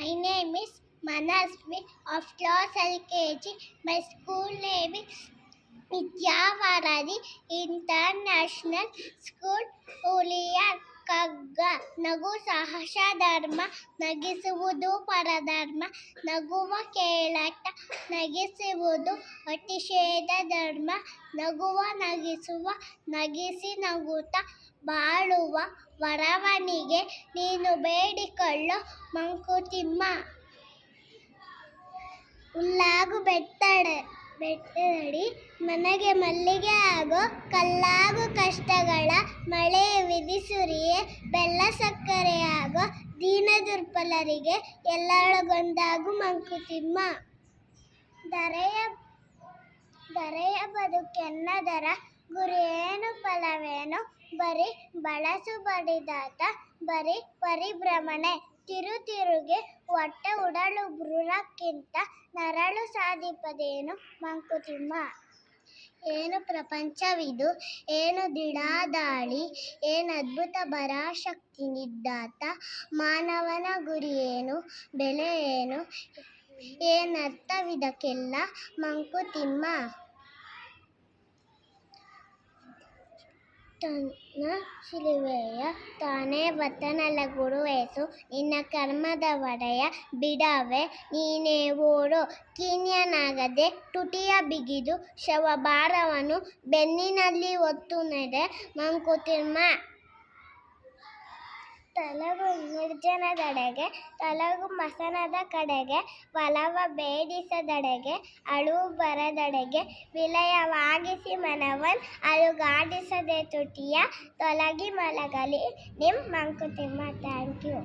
My name is Manasvi of class LKG. My school name is Vidyavaradi International School, Uliyar ಕಗ್ಗ. ನಗು ಸಾಹಸ ಧರ್ಮ, ನಗಿಸುವುದು ಪರಧರ್ಮ, ನಗುವ ಕೇಳಟ ನಗಿಸುವುದು ಅತಿಶೇದ ಧರ್ಮ, ನಗುವ ನಗಿಸುವ ನಗಿಸಿ ನಗುತ್ತ ಬಾಳುವ ವರವನಿಗೆ ನೀನು ಬೇಡಿಕೊಳ್ಳೋ ಮಂಕುತಿಮ್ಮ. ಹುಲ್ಲಾಗು ಬೆಟ್ಟದಡಿ ಮನೆಗೆ ಮಲ್ಲಿಗೆ ಆಗೋ, ಕಲ್ಲಾಗು ಕಷ್ಟಗಳ ಮಳೆ ವಿಧಿಸುರಿಯೇ, ಬೆಲ್ಲ ಸಕ್ಕರೆ ಆಗೋ ದೀನ ದುರ್ಬಲರಿಗೆ ಎಲ್ಲರೊಳಗೊಂದಾಗು ಮಂಕುತಿಮ್ಮ. ಧರೆಯ ಬದುಕೆನ್ನದರ ಗುರಿಯೇನು ಫಲವೇನು, ಬರೀ ಬಳಸು ಬಡಿದಾಟ ಬರೀ ಪರಿಭ್ರಮಣೆ, ತಿರುಗೆ ಹೊಟ್ಟೆ ಉಡಲು ಭ್ರೂಣಕ್ಕಿಂತ ನರಳು ಸಾಧಿಪದೇನು ಮಂಕುತಿಮ್ಮ. ಏನು ಪ್ರಪಂಚವಿದು, ಏನು ದಿಢಾದಾಳಿ, ಏನದ್ಭುತ ಪರಾಶಕ್ತಿ ನಿದ್ದಾತ, ಮಾನವನ ಗುರಿಯೇನು ಬೆಲೆಯೇನು, ಏನರ್ಥವಿದಕ್ಕೆಲ್ಲ ಮಂಕುತಿಮ್ಮ. ತನ್ನ ಶಿಲುಬೆಯ ತಾನೇ ವತನಲ ಗುರುವೇಸು, ನಿನ್ನ ಕರ್ಮದ ಒಡೆಯ ಬಿಡವೆ ನೀನೇ ಓಡು, ಕೀನ್ಯನಾಗದೆ ತುಟಿಯ ಬಿಗಿದು ಶವಭಾರವನ್ನು ಬೆನ್ನಿನಲ್ಲಿ ಹೊತ್ತು ನಡೆ ಮಂಕುತಿಮ್ಮ. ತೊಲಗು ನಿರ್ಜನದೆಡೆಗೆ, ತೊಲಗು ಮಸಣದ ಕಡೆಗೆ, ಒಲವ ಬೇಡಿಸದೆಡೆಗೆ, ಅಳುವು ಬರದೆಡೆಗೆ, ವಿಲಯವಾಗಿಸಿ ಮನವನ್ ಅಲುಗಾಡಿಸದೆ ತುಟಿಯ ತೊಲಗಿ ಮಲಗಲಿ ನಿಮ್ ಮಂಕುತಿಮ್ಮ. Thank you.